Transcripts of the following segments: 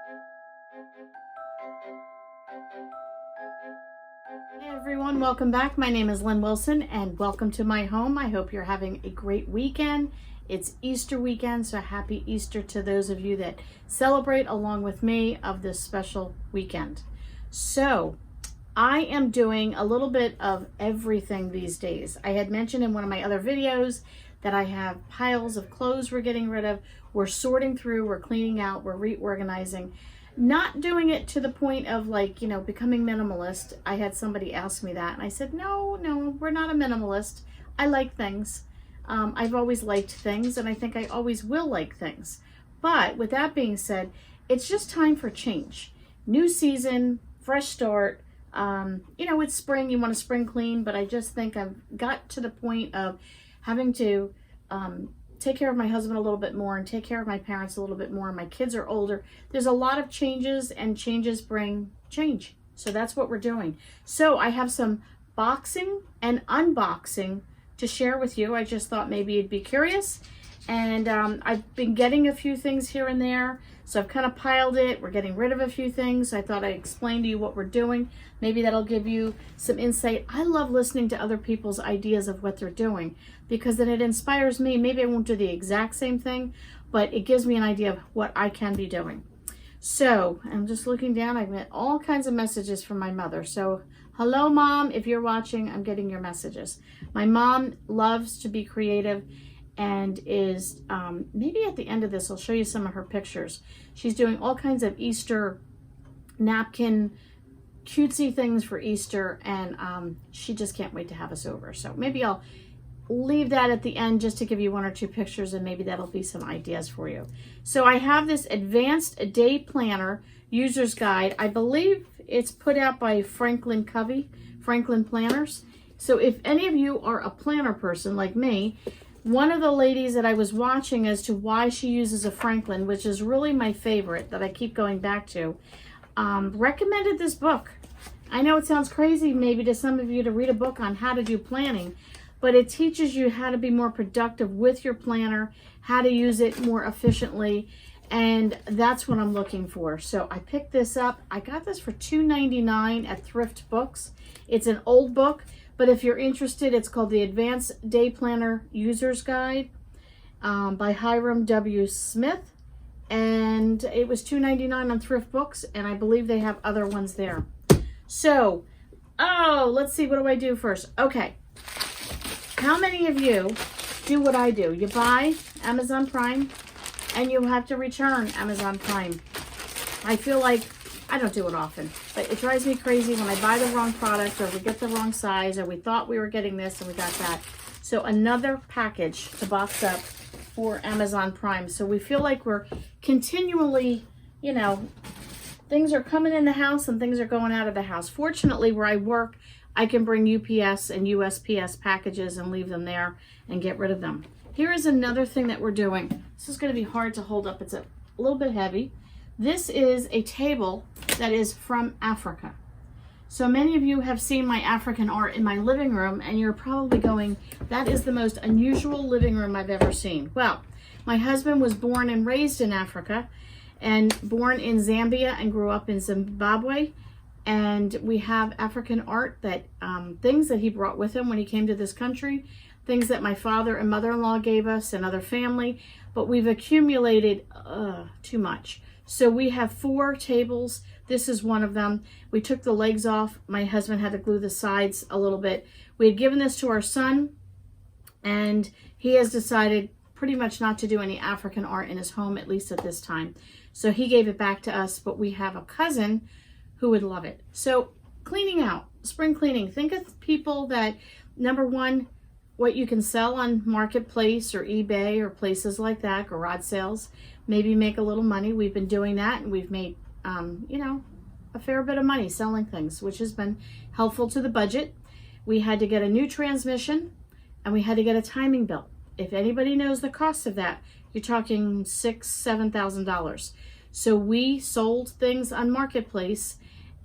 Hey everyone, welcome back. My name is Lynn Wilson and welcome to my home. I hope you're having a great weekend. It's Easter weekend, so happy Easter to those of you that celebrate along with me of this special weekend. So I am doing a little bit of everything these days. I had mentioned in one of my other videos that I have piles of clothes we're getting rid of. We're sorting through, we're cleaning out, we're reorganizing. Not doing it to the point of like, becoming minimalist. I had somebody ask me that and I said, no, we're not a minimalist. I like things. I've always liked things and I think I always will like things. But with that being said, it's just time for change. New season, fresh start. It's spring, you want to spring clean, but I just think I've got to the point of having to take care of my husband a little bit more and take care of my parents a little bit more. My kids are older. There's a lot of changes and changes bring change. So that's what we're doing. So I have some boxing and unboxing to share with you. I just thought maybe you'd be curious. And I've been getting a few things here and there. So I've kind of piled it. We're getting rid of a few things. I thought I'd explain to you what we're doing. Maybe that'll give you some insight. I love listening to other people's ideas of what they're doing because then it inspires me. Maybe I won't do the exact same thing, but it gives me an idea of what I can be doing. So I'm just looking down. I've got all kinds of messages from my mother. So hello, Mom. If you're watching, I'm getting your messages. My mom loves to be creative and is, maybe at the end of this, I'll show you some of her pictures. She's doing all kinds of Easter napkin, cutesy things for Easter, and she just can't wait to have us over. So maybe I'll leave that at the end just to give you one or two pictures, and maybe that'll be some ideas for you. So I have this advanced day planner user's guide. I believe it's put out by Franklin Covey, Franklin Planners. So if any of you are a planner person like me, one of the ladies that I was watching as to why she uses a Franklin, which is really my favorite that I keep going back to, recommended this book. I know it sounds crazy maybe to some of you to read a book on how to do planning, but it teaches you how to be more productive with your planner, how to use it more efficiently, and that's what I'm looking for. So I picked this up. I got this for $2.99 at Thrift Books. It's an old book, but if you're interested, it's called the Advanced Day Planner User's Guide by Hiram W. Smith. And it was $2.99 on Thrift Books, and I believe they have other ones there. So, let's see, what do I do first? Okay, how many of you do what I do? You buy Amazon Prime, and you have to return Amazon Prime. I feel like I don't do it often, but it drives me crazy when I buy the wrong product or we get the wrong size or we thought we were getting this and we got that. So another package to box up for Amazon Prime. So we feel like we're continually, things are coming in the house and things are going out of the house. Fortunately, where I work, I can bring UPS and USPS packages and leave them there and get rid of them. Here is another thing that we're doing. This is going to be hard to hold up. It's a little bit heavy. This is a table that is from Africa. So many of you have seen my African art in my living room, and you're probably going, that is the most unusual living room I've ever seen. Well, my husband was born and raised in Africa, and born in Zambia and grew up in Zimbabwe. And we have African art that, things that he brought with him when he came to this country, things that my father and mother-in-law gave us and other family, but we've accumulated too much. So we have 4 tables. This is one of them. We took the legs off. My husband had to glue the sides a little bit. We had given this to our son, and he has decided pretty much not to do any African art in his home, at least at this time. So he gave it back to us, but we have a cousin who would love it. So cleaning out, spring cleaning. Think of people that, number one, what you can sell on Marketplace or eBay or places like that, garage sales, maybe make a little money. We've been doing that, and we've made, a fair bit of money selling things, which has been helpful to the budget. We had to get a new transmission, and we had to get a timing belt. If anybody knows the cost of that, you're talking $6,000, $7,000. So we sold things on Marketplace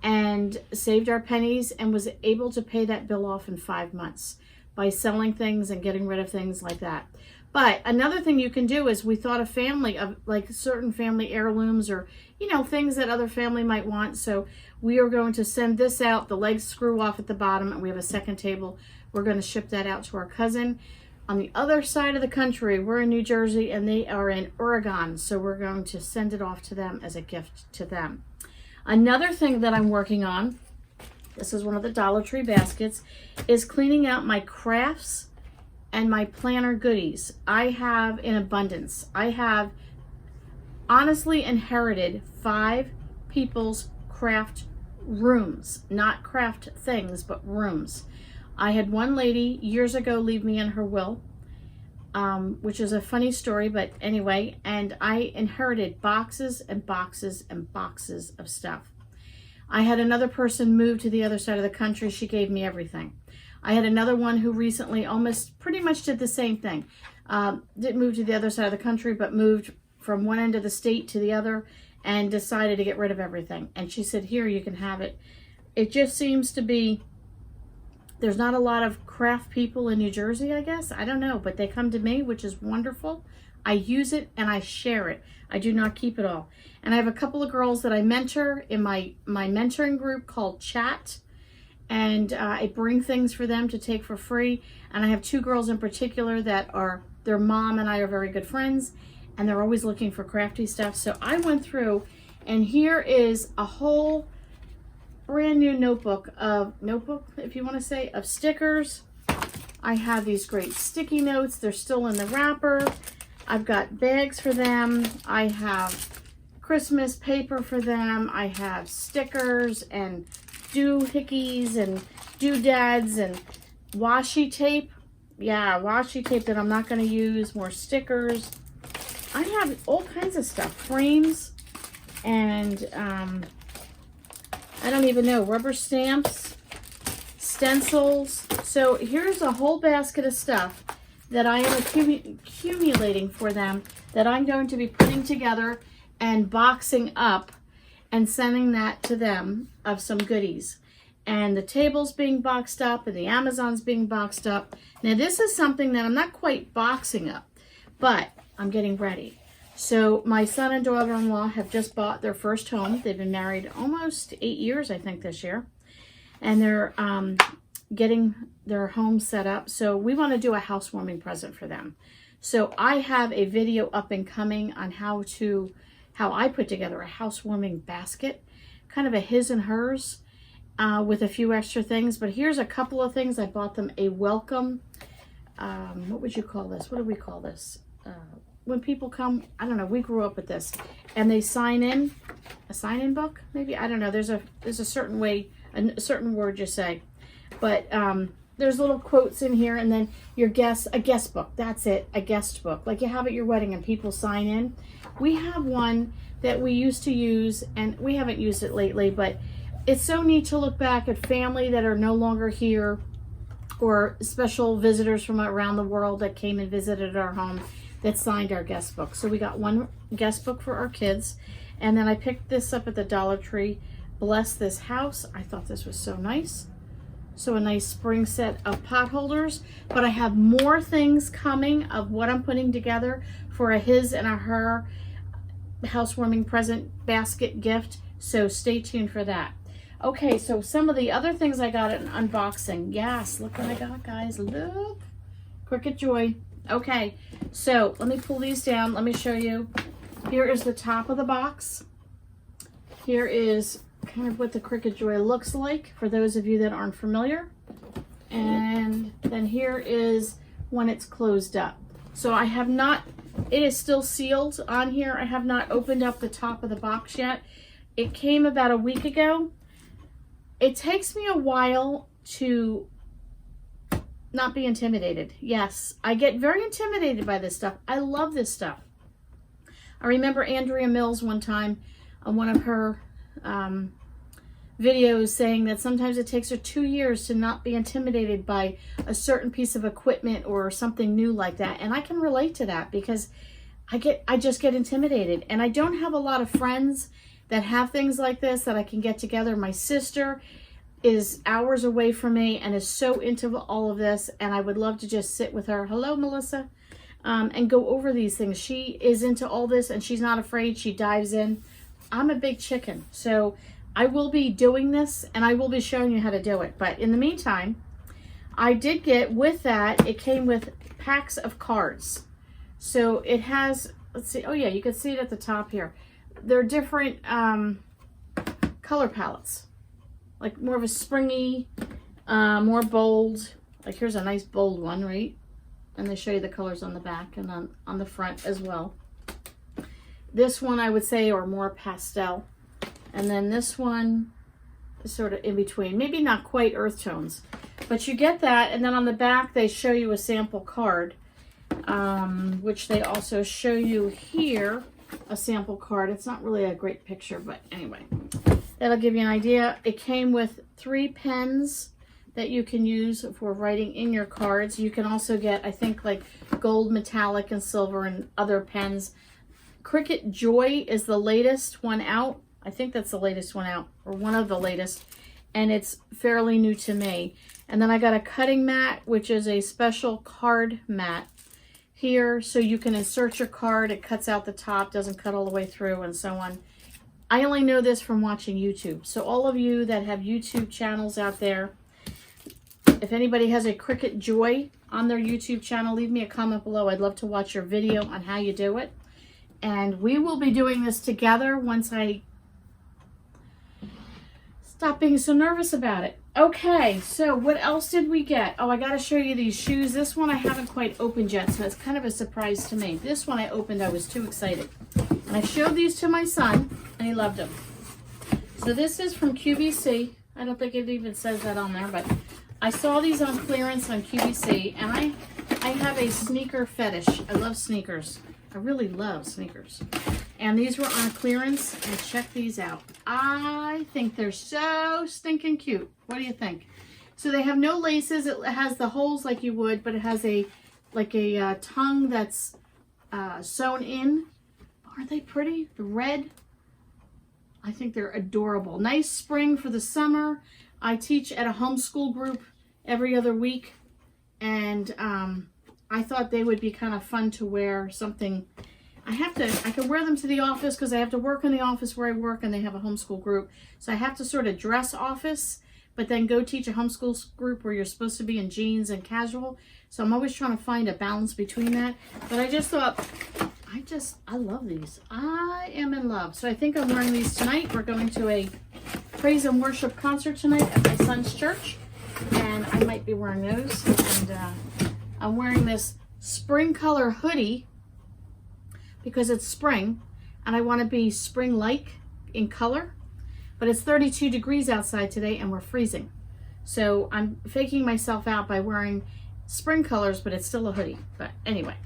and saved our pennies and was able to pay that bill off in 5 months by selling things and getting rid of things like that. But another thing you can do is we thought of family, of like certain family heirlooms or, you know, things that other family might want. So we are going to send this out. The legs screw off at the bottom and we have a second table. We're going to ship that out to our cousin on the other side of the country. We're in New Jersey and they are in Oregon. So we're going to send it off to them as a gift to them. Another thing that I'm working on, this is one of the Dollar Tree baskets, is cleaning out my crafts and my planner goodies. I have in abundance. I have honestly inherited 5 people's craft rooms, not craft things, but rooms. I had one lady years ago leave me in her will, which is a funny story, but anyway, and I inherited boxes and boxes and boxes of stuff. I had another person move to the other side of the country. She gave me everything. I had another one who recently almost pretty much did the same thing. Didn't move to the other side of the country, but moved from one end of the state to the other and decided to get rid of everything. And she said, here, you can have it. It just seems to be, there's not a lot of craft people in New Jersey, I guess. I don't know, but they come to me, which is wonderful. I use it and I share it. I do not keep it all. And I have a couple of girls that I mentor in my mentoring group called Chat. And I bring things for them to take for free. And I have 2 girls in particular that are, their mom and I are very good friends, and they're always looking for crafty stuff. So I went through, and here is a whole brand new notebook, if you want to say, of stickers. I have these great sticky notes. They're still in the wrapper. I've got bags for them. I have Christmas paper for them. I have stickers and doohickeys and doodads and washi tape. Yeah, washi tape that I'm not going to use. More stickers. I have all kinds of stuff. Frames and I don't even know. Rubber stamps. Stencils. So here's a whole basket of stuff that I am accumulating for them that I'm going to be putting together and boxing up and sending that to them of some goodies. And the table's being boxed up and the Amazon's being boxed up. Now this is something that I'm not quite boxing up, but I'm getting ready. So my son and daughter-in-law have just bought their first home. They've been married almost 8 years, I think, this year. And they're getting their home set up. So we want to do a housewarming present for them. So I have a video up and coming on how I put together a housewarming basket, kind of a his and hers, with a few extra things. But here's a couple of things. I bought them a welcome, what would you call this? What do we call this? When people come, I don't know, we grew up with this, and they sign in, a sign-in book, maybe? I don't know. There's a certain way, a certain word you say. But there's little quotes in here, and then a guest book. That's it, a guest book. Like you have at your wedding and people sign in. We have one that we used to use, and we haven't used it lately, but it's so neat to look back at family that are no longer here, or special visitors from around the world that came and visited our home that signed our guest book. So we got one guest book for our kids, and then I picked this up at the Dollar Tree. Bless This House. I thought this was so nice. So a nice spring set of pot holders, but I have more things coming of what I'm putting together for a his and a her housewarming present basket gift. So stay tuned for that. Okay, so some of the other things I got in unboxing. Yes, look what I got, guys. Look. Cricut Joy. Okay, so let me pull these down. Let me show you. Here is the top of the box. Here is kind of what the Cricut Joy looks like for those of you that aren't familiar. And then here is when it's closed up. So I have not, it is still sealed on here. I have not opened up the top of the box yet. It came about a week ago. It takes me a while to not be intimidated. Yes, I get very intimidated by this stuff. I love this stuff. I remember Andrea Mills one time on one of her videos saying that sometimes it takes her 2 years to not be intimidated by a certain piece of equipment or something new like that. And I can relate to that because I just get intimidated, and I don't have a lot of friends that have things like this that I can get together. My sister is hours away from me and is so into all of this, and I would love to just sit with her. Hello, Melissa. and go over these things. She is into all this and she's not afraid. She dives in. I'm a big chicken. So I will be doing this and I will be showing you how to do it. But in the meantime, I did get with that, it came with packs of cards. So it has, let's see, oh yeah, you can see it at the top here. They're different color palettes, like more of a springy, more bold. Like here's a nice bold one, right? And they show you the colors on the back and on the front as well. This one I would say are more pastel. And then this one is sort of in between. Maybe not quite earth tones. But you get that, and then on the back they show you a sample card. Which they also show you here, a sample card. It's not really a great picture, but anyway. That'll give you an idea. It came with 3 pens that you can use for writing in your cards. You can also get, I think, like gold, metallic, and silver and other pens. Cricut Joy is the latest one out. I think that's the latest one out, or one of the latest, and it's fairly new to me. And then I got a cutting mat, which is a special card mat here, so you can insert your card. It cuts out the top, doesn't cut all the way through, and so on. I only know this from watching YouTube. So all of you that have YouTube channels out there, if anybody has a Cricut Joy on their YouTube channel, leave me a comment below. I'd love to watch your video on how you do it. And we will be doing this together once I stop being so nervous about it. Okay, so what else did we get? Oh, I got to show you these shoes. This one I haven't quite opened yet, so it's kind of a surprise to me. This one I opened, I was too excited. And I showed these to my son, and he loved them. So this is from QVC. I don't think it even says that on there, but I saw these on clearance on QVC, and I have a sneaker fetish. I love sneakers. I really love sneakers. And these were on clearance, and check these out. I think they're so stinking cute. What do you think? So they have no laces. It has the holes like you would, but it has a tongue that's sewn in. Aren't they pretty? The red. I think they're adorable. Nice spring for the summer. I teach at a homeschool group every other week, and I thought they would be kind of fun to wear. Something I can wear them to the office because I have to work in the office where I work, and they have a homeschool group. So I have to sort of dress office, but then go teach a homeschool group where you're supposed to be in jeans and casual. So I'm always trying to find a balance between that. But I just thought, I love these. I am in love. So I think I'm wearing these tonight. We're going to a praise and worship concert tonight at my son's church, and I might be wearing those. And I'm wearing this spring color hoodie because it's spring and I want to be spring-like in color, but it's 32 degrees outside today and we're freezing. So I'm faking myself out by wearing spring colors, but it's still a hoodie. But anyway,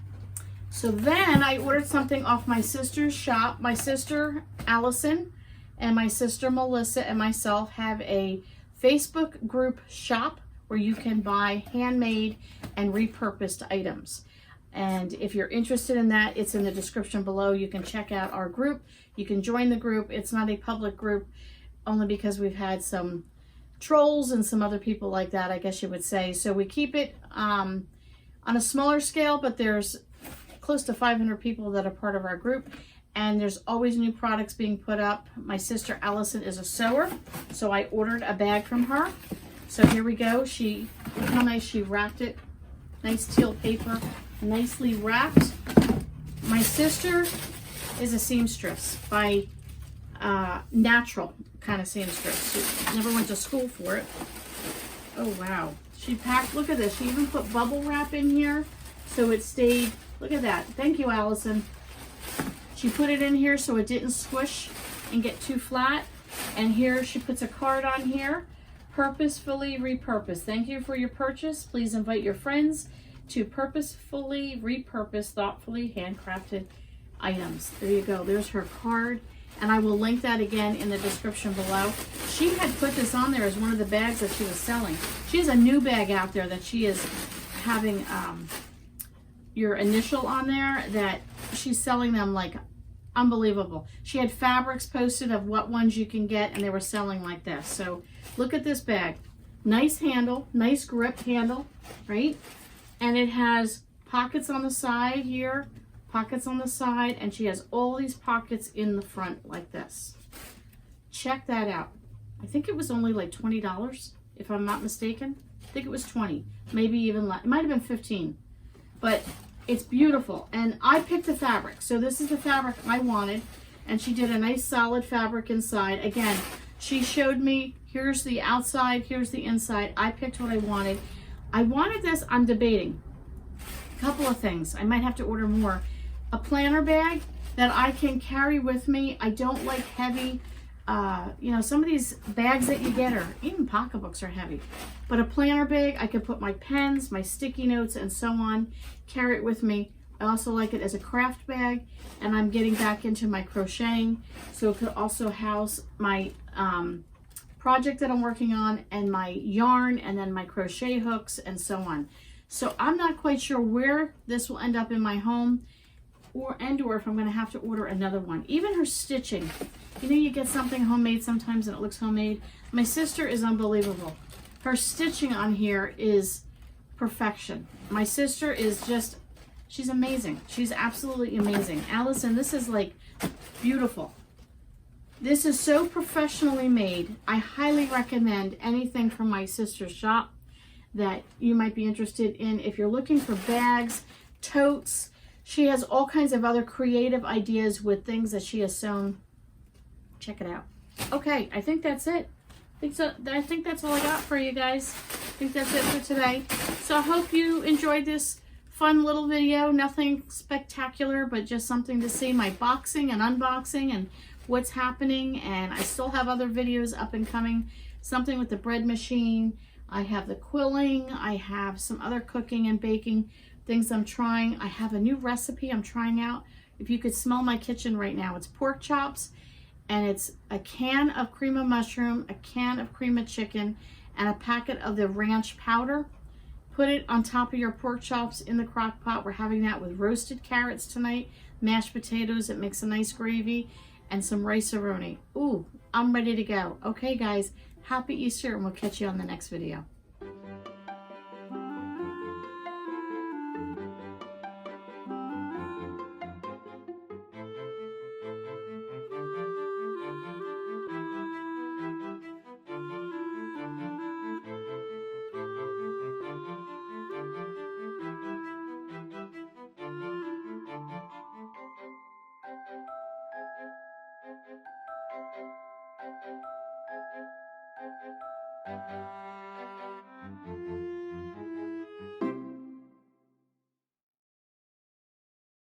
so then I ordered something off my sister's shop. My sister Allison and my sister Melissa and myself have a Facebook group shop where you can buy handmade and repurposed items. And if you're interested in that, it's in the description below. You can check out our group. You can join the group. It's not a public group, only because we've had some trolls and some other people like that, I guess you would say. So we keep it on a smaller scale, but there's close to 500 people that are part of our group. And there's always new products being put up. My sister Allison is a sewer, so I ordered a bag from her. So here we go. Look how nice she wrapped it. Nice teal paper, nicely wrapped. My sister is a seamstress by natural kind of seamstress. She never went to school for it. Oh wow. She packed, look at this. She even put bubble wrap in here so it stayed. Look at that. Thank you, Allison. She put it in here so it didn't squish and get too flat. And here she puts a card on here. Purposefully repurposed. Thank you for your purchase. Please invite your friends to purposefully repurpose, thoughtfully handcrafted items. There you go. There's her card. And I will link that again in the description below. She had put this on there as one of the bags that she was selling. She has a new bag out there that she is having your initial on there, that she's selling them like unbelievable. She had fabrics posted of what ones you can get, and they were selling like this. So look at this bag. Nice handle, nice grip handle, right? And it has pockets on the side here, pockets on the side, and she has all these pockets in the front like this. Check that out. I think it was only like $20, if I'm not mistaken. I think it was 20, maybe even less. It might have been 15, but it's beautiful. And I picked the fabric. So this is the fabric I wanted, and she did a nice solid fabric inside. Again, she showed me, here's the outside, here's the inside. I picked what I wanted. I wanted this, I'm debating a couple of things. I might have to order more. A planner bag that I can carry with me. I don't like heavy, you know, some of these bags that you get, or even pocketbooks, are heavy. But a planner bag, I could put my pens, my sticky notes, and so on, carry it with me. I also like it as a craft bag, and I'm getting back into my crocheting, so it could also house my project that I'm working on, and my yarn, and then my crochet hooks, and so on. So I'm not quite sure where this will end up in my home, or if I'm going to have to order another one. Even her stitching, you know, you get something homemade sometimes and it looks homemade. My sister is unbelievable. Her stitching on here is perfection. My sister is just, she's amazing. She's absolutely amazing. Allison, this is like beautiful. This is so professionally made. I highly recommend anything from my sister's shop that you might be interested in. If you're looking for bags, totes, she has all kinds of other creative ideas with things that she has sewn. Check it out. Okay, I think that's it. I think that's all I got for you guys. I think that's it for today. So I hope you enjoyed this fun little video. Nothing spectacular, but just something to see my boxing and unboxing and what's happening. And I still have other videos up and coming. Something with the bread machine. I have the quilling. I have some other cooking and baking things I'm trying. I have a new recipe I'm trying out. If you could smell my kitchen right now, it's pork chops, and it's a can of cream of mushroom, a can of cream of chicken, and a packet of the ranch powder. Put it on top of your pork chops in the crock pot. We're having that with roasted carrots tonight, mashed potatoes, it makes a nice gravy, and some rice-a-roni. Ooh, I'm ready to go. Okay guys, happy Easter, and we'll catch you on the next video.